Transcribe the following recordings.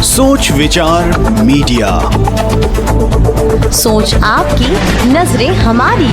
सोच विचार मीडिया, सोच आपकी, नजरें हमारी।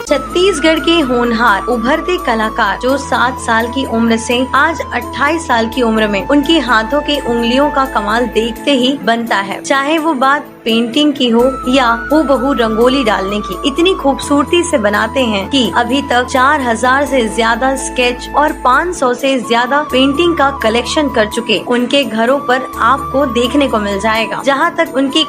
छत्तीसगढ़ के होनहार उभरते कलाकार जो 7 साल की उम्र से आज 28 साल की उम्र में उनके हाथों की उंगलियों का कमाल देखते ही बनता है। चाहे वो बात पेंटिंग की हो या हूबहू रंगोली डालने की, इतनी खूबसूरती से बनाते हैं कि अभी तक 4000 से ज्यादा स्केच और 500 से ज्यादा पेंटिंग का कलेक्शन कर चुके उनके घरों पर आपको देखने को मिल जाएगा। जहां तक उनकी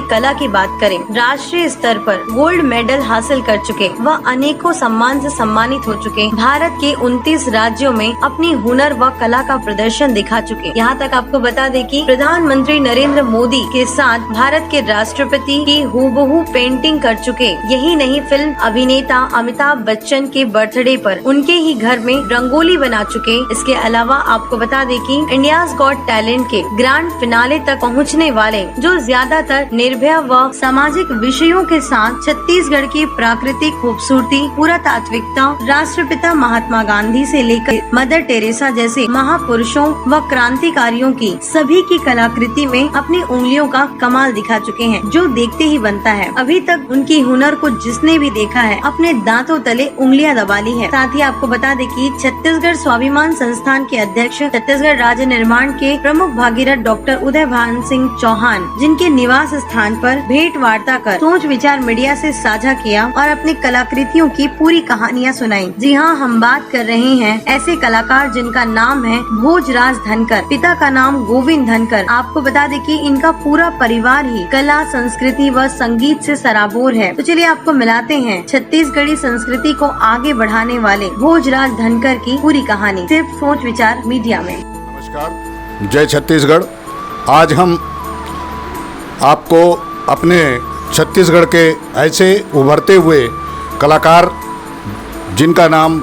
कला की बात करें, राष्ट्रीय स्तर पर गोल्ड मेडल हासिल कर चुके, वह अनेकों सम्मान से सम्मानित हो चुके, भारत के 29 राज्यों में अपनी हुनर व कला का प्रदर्शन दिखा चुके। यहाँ तक आपको बता दें कि प्रधानमंत्री नरेंद्र मोदी के साथ भारत के राष्ट्रपति की हूबहू पेंटिंग कर चुके। यही नहीं, फिल्म अभिनेता अमिताभ बच्चन के बर्थडे पर उनके ही घर में रंगोली बना चुके। इसके अलावा आपको बता दें कि इंडियाज गॉट टैलेंट के ग्रैंड फिनाले तक पहुंचने वाले, जो ज्यादातर निर्भया व सामाजिक विषयों के साथ छत्तीसगढ़ की प्राकृतिक खूबसूरती, पुरातात्विकता, राष्ट्रपिता महात्मा गांधी से लेकर मदर टेरेसा जैसे महापुरुषों व क्रांतिकारियों की सभी की कलाकृति में अपनी उंगलियों का कमाल दिखा चुके हैं, जो देखते ही बनता है। अभी तक उनकी हुनर को जिसने भी देखा है, अपने दांतों तले उंगलियां दबा ली है। साथ ही आपको बता दें कि छत्तीसगढ़ स्वाभिमान संस्थान के अध्यक्ष, छत्तीसगढ़ राज्य निर्माण के प्रमुख भागीरथ डॉक्टर उदय भान सिंह चौहान, जिनके निवास स्थान पर भेंट वार्ता कर सोच विचार मीडिया से साझा किया और अपनी कलाकृतियों की पूरी कहानियाँ सुनाई। जी हाँ, हम बात कर रहे हैं ऐसे कलाकार जिनका नाम है भोजराज धनकर। पिता का नाम गोविंद धनकर। आपको बता दें कि इनका पूरा परिवार ही कला, संस्कृति व संगीत से सराबोर है। तो चलिए आपको मिलाते हैं छत्तीसगढ़ी संस्कृति को आगे बढ़ाने वाले भोजराज धनकर की पूरी कहानी, सिर्फ सोच विचार मीडिया में। नमस्कार, जय छत्तीसगढ़। आज हम आपको अपने छत्तीसगढ़ के ऐसे उभरते हुए कलाकार जिनका नाम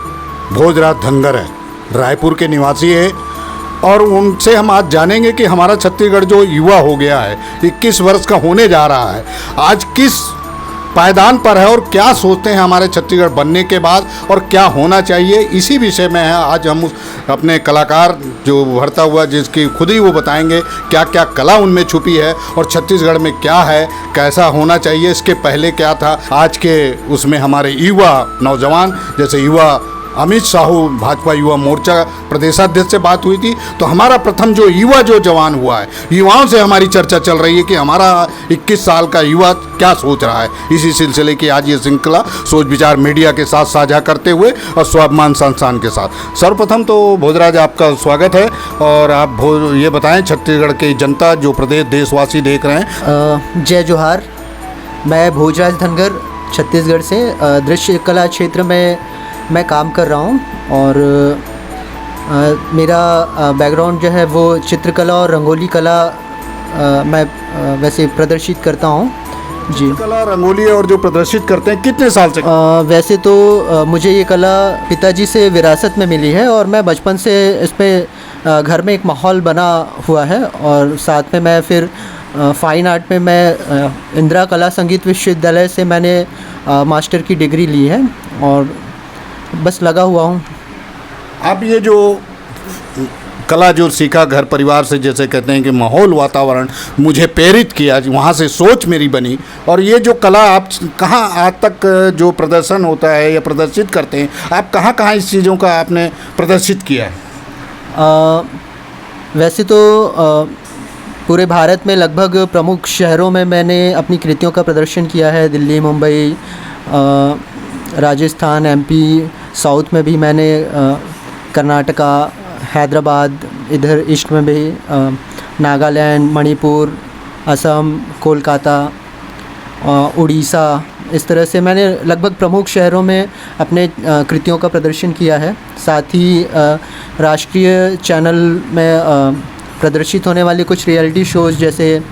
भोजराज धनकर है, रायपुर के निवासी है, और उनसे हम आज जानेंगे कि हमारा छत्तीसगढ़ जो युवा हो गया है, 21 वर्ष का होने जा रहा है, आज किस पायदान पर है और क्या सोचते हैं हमारे छत्तीसगढ़ बनने के बाद और क्या होना चाहिए। इसी विषय में है आज हम अपने कलाकार जो उभरता हुआ, जिसकी खुद ही वो बताएंगे क्या क्या कला उनमें छुपी है और छत्तीसगढ़ में क्या है, कैसा होना चाहिए, इसके पहले क्या था। आज के उसमें हमारे युवा नौजवान, जैसे युवा अमित साहू भाजपा युवा मोर्चा प्रदेशाध्यक्ष से बात हुई थी, तो हमारा प्रथम जो युवा जो जवान हुआ है, युवाओं से हमारी चर्चा चल रही है कि हमारा 21 साल का युवा क्या सोच रहा है। इसी सिलसिले की आज ये श्रृंखला सोच विचार मीडिया के साथ साझा करते हुए और स्वाभिमान संस्थान के साथ। सर्वप्रथम तो भोजराज आपका स्वागत है, और आप ये बताएं छत्तीसगढ़ की जनता जो प्रदेश देशवासी देख रहे हैं। जय जोहार। मैं भोजराज धनकर छत्तीसगढ़ से दृश्य कला क्षेत्र में मैं काम कर रहा हूँ, और मेरा बैकग्राउंड जो है वो चित्रकला और रंगोली कला मैं वैसे प्रदर्शित करता हूँ। जी, कला रंगोली और जो प्रदर्शित करते हैं कितने साल से? वैसे तो मुझे ये कला पिताजी से विरासत में मिली है, और मैं बचपन से इसमें घर में एक माहौल बना हुआ है, और साथ में मैं फिर फाइन आर्ट में मैं इंदिरा कला संगीत विश्वविद्यालय से मैंने मास्टर की डिग्री ली है, और बस लगा हुआ हूँ। आप ये जो कला जो सीखा घर परिवार से, जैसे कहते हैं कि माहौल वातावरण मुझे प्रेरित किया, वहाँ से सोच मेरी बनी, और ये जो कला आप कहाँ आज तक जो प्रदर्शन होता है या प्रदर्शित करते हैं, आप कहाँ कहाँ इस चीज़ों का आपने प्रदर्शित किया है? वैसे तो पूरे भारत में लगभग प्रमुख शहरों में मैंने अपनी कृतियों का प्रदर्शन किया है। दिल्ली, मुंबई, राजस्थान, एमपी, साउथ में भी मैंने, कर्नाटका, हैदराबाद, इधर ईस्ट में भी नागालैंड, मणिपुर, असम, कोलकाता, उड़ीसा, इस तरह से मैंने लगभग प्रमुख शहरों में अपने कृतियों का प्रदर्शन किया है। साथ ही राष्ट्रीय चैनल में प्रदर्शित होने वाले कुछ रियलिटी शोज़, जैसे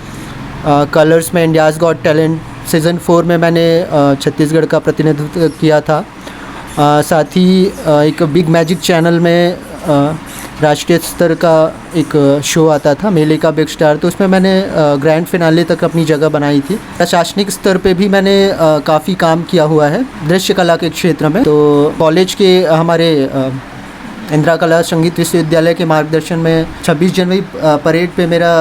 कलर्स में इंडियाज़ गॉट टैलेंट सीज़न 4 में मैंने छत्तीसगढ़ का प्रतिनिधित्व किया था। साथ ही एक बिग मैजिक चैनल में राष्ट्रीय स्तर का एक शो आता था, मेले का बिग स्टार, तो उसमें मैंने ग्रैंड फिनाले तक अपनी जगह बनाई थी। प्रशासनिक स्तर पे भी मैंने काफ़ी काम किया हुआ है दृश्य कला के क्षेत्र में। तो कॉलेज के हमारे इंदिरा कला संगीत विश्वविद्यालय के मार्गदर्शन में 26 जनवरी परेड पे मेरा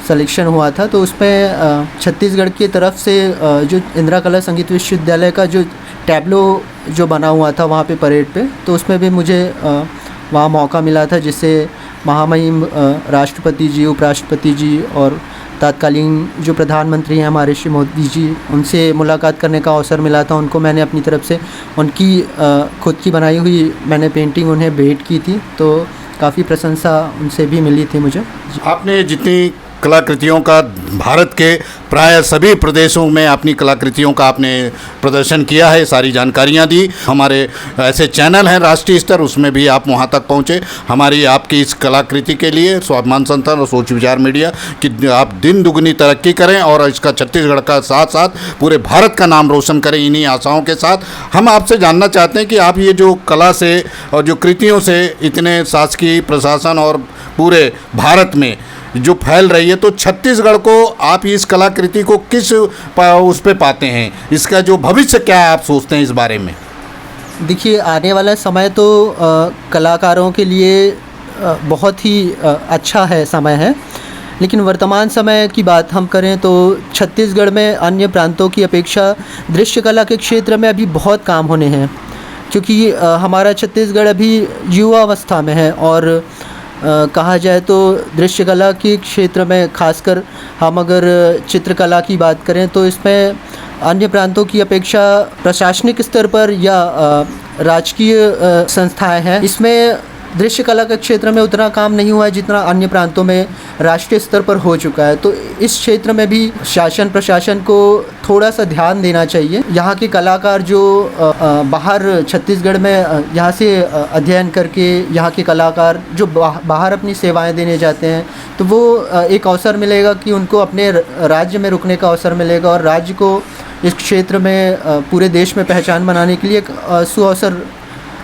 सिलेक्शन हुआ था। तो उसमें छत्तीसगढ़ की तरफ से जो इंदिरा कला संगीत विश्वविद्यालय का जो टैब्लो जो बना हुआ था वहाँ पे परेड पे, तो उसमें भी मुझे वहाँ मौका मिला था, जिससे महामहिम राष्ट्रपति जी, उपराष्ट्रपति जी और तत्कालीन जो प्रधानमंत्री हैं हमारे श्री मोदी जी, उनसे मुलाकात करने का अवसर मिला था। उनको मैंने अपनी तरफ से उनकी खुद की बनाई हुई मैंने पेंटिंग उन्हें भेंट की थी, तो काफ़ी प्रशंसा उनसे भी मिली थी मुझे। आपने जितनी कलाकृतियों का भारत के प्राय सभी प्रदेशों में अपनी कलाकृतियों का आपने प्रदर्शन किया है, सारी जानकारियां दी। हमारे ऐसे चैनल हैं राष्ट्रीय स्तर, उसमें भी आप वहां तक पहुंचे। हमारी आपकी इस कलाकृति के लिए स्वाभिमान संस्थान और सोच विचार मीडिया कि आप दिन दुगनी तरक्की करें और इसका छत्तीसगढ़ का साथ साथ पूरे भारत का नाम रोशन करें। इन्हीं आशाओं के साथ हम आपसे जानना चाहते हैं कि आप ये जो कला से और जो कृतियों से इतने शासकीय प्रशासन और पूरे भारत में जो फैल रही है, तो छत्तीसगढ़ को आप इस कलाकृति को किस उस पे पाते हैं, इसका जो भविष्य क्या है आप सोचते हैं इस बारे में? देखिए, आने वाला समय तो कलाकारों के लिए बहुत ही अच्छा है समय है, लेकिन वर्तमान समय की बात हम करें तो छत्तीसगढ़ में अन्य प्रांतों की अपेक्षा दृश्य कला के क्षेत्र में अभी बहुत काम होने हैं, क्योंकि हमारा छत्तीसगढ़ अभी युवावस्था में है। और कहा जाए तो दृश्य कला के क्षेत्र में खासकर हम अगर चित्रकला की बात करें तो इसमें अन्य प्रांतों की अपेक्षा प्रशासनिक स्तर पर या राजकीय संस्थाएं हैं, इसमें दृश्य कला के क्षेत्र में उतना काम नहीं हुआ है जितना अन्य प्रांतों में राष्ट्रीय स्तर पर हो चुका है। तो इस क्षेत्र में भी शासन प्रशासन को थोड़ा सा ध्यान देना चाहिए। यहाँ के कलाकार जो बाहर छत्तीसगढ़ में यहाँ से अध्ययन करके यहाँ के कलाकार जो बाहर अपनी सेवाएं देने जाते हैं, तो वो एक अवसर मिलेगा कि उनको अपने राज्य में रुकने का अवसर मिलेगा और राज्य को इस क्षेत्र में पूरे देश में पहचान बनाने के लिए एक सुअवसर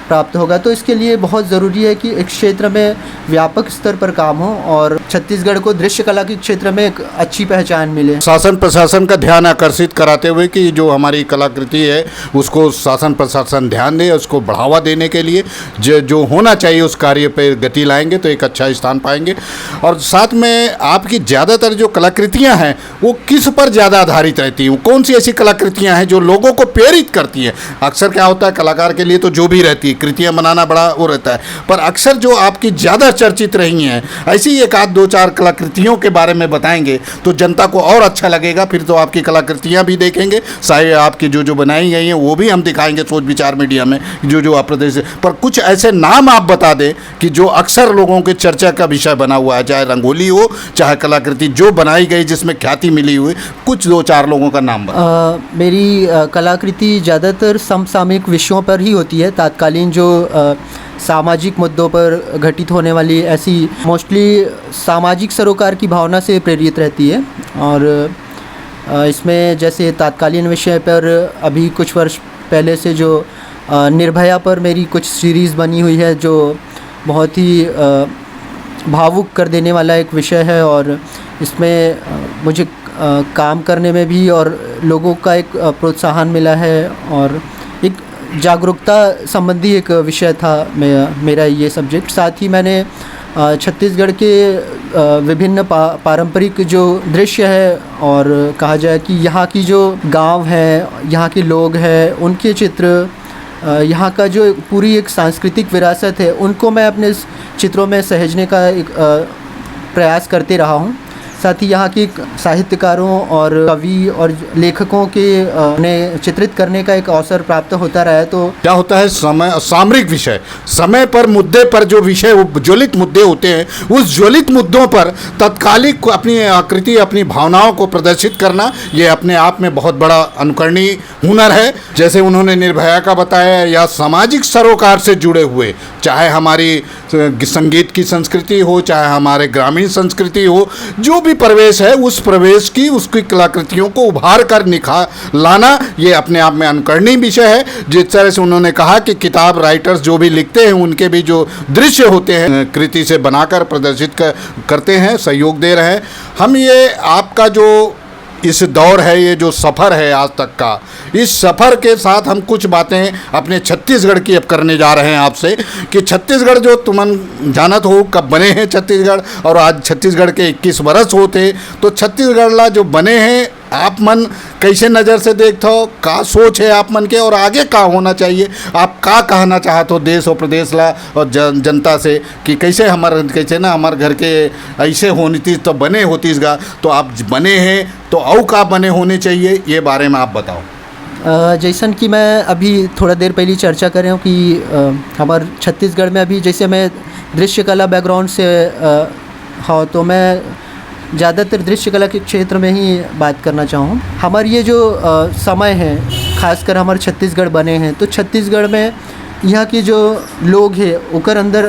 प्राप्त होगा। तो इसके लिए बहुत ज़रूरी है कि इस क्षेत्र में व्यापक स्तर पर काम हो और छत्तीसगढ़ को दृश्य कला के क्षेत्र में एक अच्छी पहचान मिले। शासन प्रशासन का ध्यान आकर्षित कराते हुए कि जो हमारी कलाकृति है उसको शासन प्रशासन ध्यान दे, उसको बढ़ावा देने के लिए जो होना चाहिए उस कार्य पर गति लाएंगे तो एक अच्छा स्थान पाएंगे। और साथ में आपकी ज़्यादातर जो कलाकृतियाँ हैं वो किस पर ज़्यादा आधारित रहती हैं? वो कौन सी ऐसी कलाकृतियाँ हैं जो लोगों को प्रेरित करती हैं? अक्सर क्या होता है, कलाकार के लिए तो जो भी रहती है कृतियां बनाना बड़ा वो रहता है, पर अक्सर जो आपकी ज़्यादा चर्चित रही हैं ऐसी एक आध दो चार कलाकृतियों के बारे में बताएंगे तो जनता को और अच्छा लगेगा। फिर तो आपकी कलाकृतियां भी देखेंगे, सारे आपकी जो बनाई गई हैं वो भी हम दिखाएंगे सोच विचार मीडिया में, जो आप प्रदेश। पर कुछ ऐसे नाम आप बता दें कि जो अक्सर लोगों के चर्चा का विषय बना हुआ है, चाहे रंगोली हो चाहे कलाकृति जो बनाई गई जिसमें ख्याति मिली हुई, कुछ दो चार लोगों का नाम बता। मेरी कलाकृति ज़्यादातर समसामयिक विषयों पर ही होती है, तात्कालीन जो सामाजिक मुद्दों पर घटित होने वाली ऐसी मोस्टली सामाजिक सरोकार की भावना से प्रेरित रहती है। और इसमें जैसे तात्कालीन विषय पर अभी कुछ वर्ष पहले से जो निर्भया पर मेरी कुछ सीरीज़ बनी हुई है जो बहुत ही भावुक कर देने वाला एक विषय है, और इसमें मुझे काम करने में भी और लोगों का एक प्रोत्साहन मिला है और एक जागरूकता संबंधी एक विषय था मेरा ये सब्जेक्ट। साथ ही मैंने छत्तीसगढ़ के विभिन्न पारंपरिक जो दृश्य है और कहा जाए कि यहाँ की जो गांव है, यहाँ के लोग हैं, उनके चित्र, यहाँ का जो पूरी एक सांस्कृतिक विरासत है, उनको मैं अपने चित्रों में सहेजने का एक प्रयास करते रहा हूँ। साथ ही यहाँ के साहित्यकारों और कवि और लेखकों के ने चित्रित करने का एक अवसर प्राप्त होता रहा है। तो क्या होता है, समय सामरिक विषय, समय पर मुद्दे पर जो विषय ज्वलित मुद्दे होते हैं, उस ज्वलित मुद्दों पर तत्कालिक अपनी आकृति अपनी भावनाओं को प्रदर्शित करना, ये अपने आप में बहुत बड़ा अनुकरणीय हुनर है। जैसे उन्होंने निर्भया का बताया, या सामाजिक सरोकार से जुड़े हुए, चाहे हमारी संगीत की संस्कृति हो, चाहे हमारे ग्रामीण संस्कृति हो, जो भी प्रवेश है उस प्रवेश की उसकी कलाकृतियों को उभार कर निखार लाना, ये अपने आप में अनुकरणीय विषय है। जिस तरह से उन्होंने कहा कि किताब राइटर्स जो भी लिखते हैं उनके भी जो दृश्य होते हैं कृति से बनाकर प्रदर्शित करते हैं, सहयोग दे रहे हैं। हम ये आपका जो इस दौर है, ये जो सफ़र है आज तक का, इस सफ़र के साथ हम कुछ बातें अपने छत्तीसगढ़ की अब करने जा रहे हैं आपसे कि छत्तीसगढ़ जो तुमन जानत हो कब बने हैं छत्तीसगढ़, और आज छत्तीसगढ़ के 21 वर्ष होते, तो छत्तीसगढ़ ला जो बने हैं आप मन कैसे नज़र से देखते हो, का सोच है आप मन के, और आगे का होना चाहिए, आप का कहना चाहते हो देश और प्रदेश ला और जनता से कि कैसे हमारे घर के ऐसे होनी थी तो बने होतीस गा, तो आप बने हैं तो और का बने होने चाहिए, ये बारे में आप बताओ। जैसन कि मैं अभी थोड़ा देर पहले चर्चा कर रहा हूँ कि हमारे छत्तीसगढ़ में अभी जैसे मैं दृश्य कला बैकग्राउंड से हाँ, तो मैं ज़्यादातर दृश्य कला के क्षेत्र में ही बात करना चाहूँ। हमारे ये जो समय है, खासकर हमारे छत्तीसगढ़ बने हैं, तो छत्तीसगढ़ में यहाँ के जो लोग हैं ओकर अंदर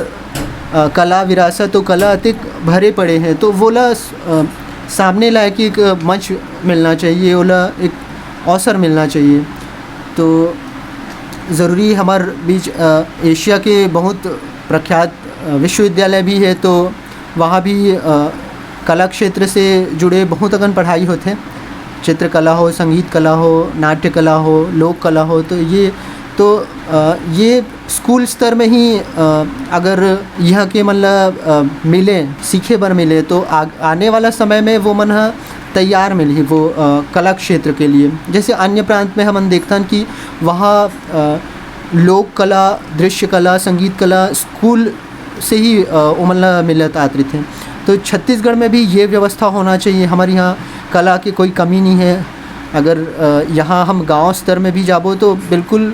कला विरासत और कला अधिक भरे पड़े हैं, तो वो ला सामने लायक एक मंच मिलना चाहिए, ओला एक अवसर मिलना चाहिए। तो ज़रूरी हमारे बीच एशिया के बहुत प्रख्यात विश्वविद्यालय भी है, तो वहाँ भी कला क्षेत्र से जुड़े बहुत अगन पढ़ाई होते हैं, चित्रकला हो, संगीत कला हो, नाट्य कला हो, लोक कला हो, तो ये स्कूल स्तर में ही अगर यहाँ के मतलब मिले, सीखे बर मिले, तो आने वाला समय में वो मन तैयार मिली वो कला क्षेत्र के लिए। जैसे अन्य प्रांत में हम देखते हैं कि वहाँ लोक कला, दृश्य कला, संगीत कला स्कूल से ही उमला मिलत आते थे, तो छत्तीसगढ़ में भी ये व्यवस्था होना चाहिए। हमारे यहाँ कला की कोई कमी नहीं है। अगर यहाँ हम गांव स्तर में भी जाबो तो बिल्कुल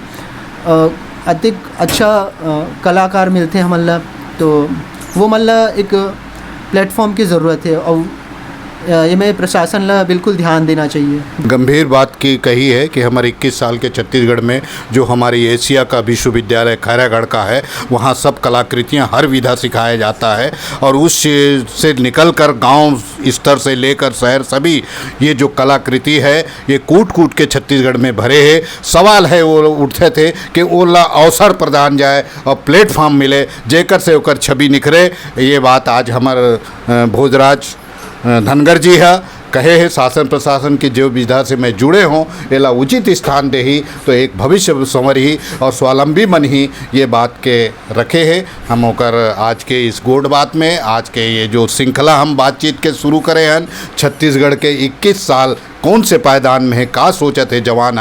अधिक अच्छा कलाकार मिलते हैं हमला, तो वो मल्ला एक प्लेटफॉर्म की ज़रूरत है और ये में प्रशासन ला बिल्कुल ध्यान देना चाहिए। गंभीर बात की कही है कि हमारे 21 साल के छत्तीसगढ़ में जो हमारी एशिया का विश्वविद्यालय खैरागढ़ का है, वहाँ सब कलाकृतियाँ हर विधा सिखाया जाता है, और उस से निकलकर गांव स्तर से लेकर शहर सभी ये जो कलाकृति है ये कूट कूट के छत्तीसगढ़ में भरे है। सवाल है वो उठते थे कि ओला अवसर प्रदान जाए और प्लेटफॉर्म मिले जेकर से ओकर छवि निखरे। ये बात आज हमारे भोजराज धनगर जी है कहे है, शासन प्रशासन की जो विधा से मैं जुड़े हों एला उचित स्थान दे ही तो एक भविष्य संवर ही और स्वावलंबी मन ही ये बात के रखे है। हम होकर आज के इस गोड बात में आज के ये जो श्रृंखला हम बातचीत के शुरू करे हैं, छत्तीसगढ़ के 21 साल कौन से पायदान में है, का सोचत है जवान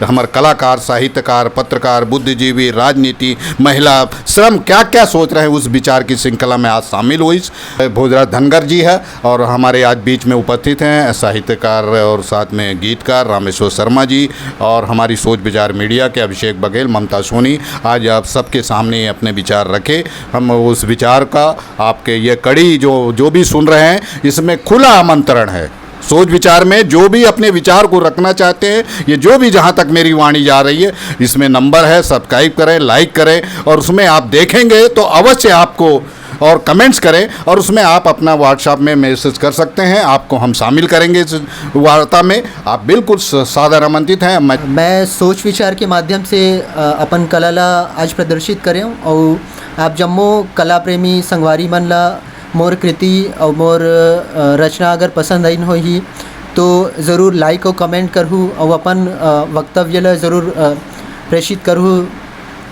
हमारे कलाकार, साहित्यकार, पत्रकार, बुद्धिजीवी, राजनीति, महिला, श्रम क्या क्या सोच रहे हैं, उस विचार की श्रृंखला में आज शामिल हुई। भोजराज धनगर जी है और हमारे आज बीच में उपस्थित हैं साहित्यकार और साथ में गीतकार रामेश्वर शर्मा जी, और हमारी सोच विचार मीडिया के अभिषेक बघेल, ममता सोनी आज आप सबके सामने अपने विचार रखे। हम उस विचार का आपके ये कड़ी जो भी सुन रहे हैं इसमें खुला आमंत्रण है। सोच विचार में जो भी अपने विचार को रखना चाहते हैं, ये जो भी जहाँ तक मेरी वाणी जा रही है, इसमें नंबर है, सब्सक्राइब करें, लाइक करें, और उसमें आप देखेंगे तो अवश्य आपको और कमेंट्स करें, और उसमें आप अपना व्हाट्सएप में मैसेज कर सकते हैं, आपको हम शामिल करेंगे इस वार्ता में। आप बिल्कुल सादर आमंत्रित हैं। मैं सोच विचार के माध्यम से अपन कला ला आज प्रदर्शित करें, और आप जम्मो कला प्रेमी संगवारी मन ला मोर कृति और मोर रचना अगर पसंद आई हो ही तो ज़रूर लाइक और कमेंट करहूँ, और अपन वक्तव्य ला ज़रूर प्रेषित करहूँ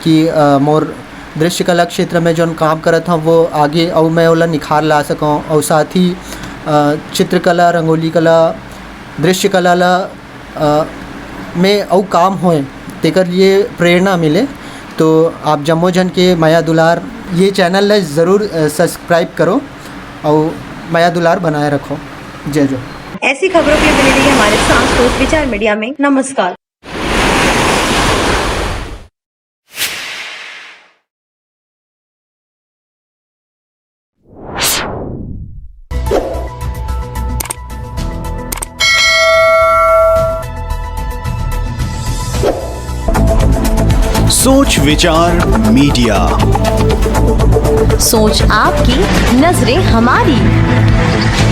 कि मोर दृश्य कला क्षेत्र में जो काम करत हूँ वो आगे और मैं ओला निखार ला सकूँ, और साथ ही चित्रकला, रंगोली कला, दृश्य कला ला में और काम होए तेकर लिए प्रेरणा मिले। तो आप जम्मो जन के माया दुलार ये चैनल ला ज़रूर सब्सक्राइब करो और माया दुलार बनाए रखो। जय जय। ऐसी खबरों के लिए बने रहिए हमारे साथ सोच विचार मीडिया में। नमस्कार। सोच विचार मीडिया। सोच आपकी, नजरें हमारी।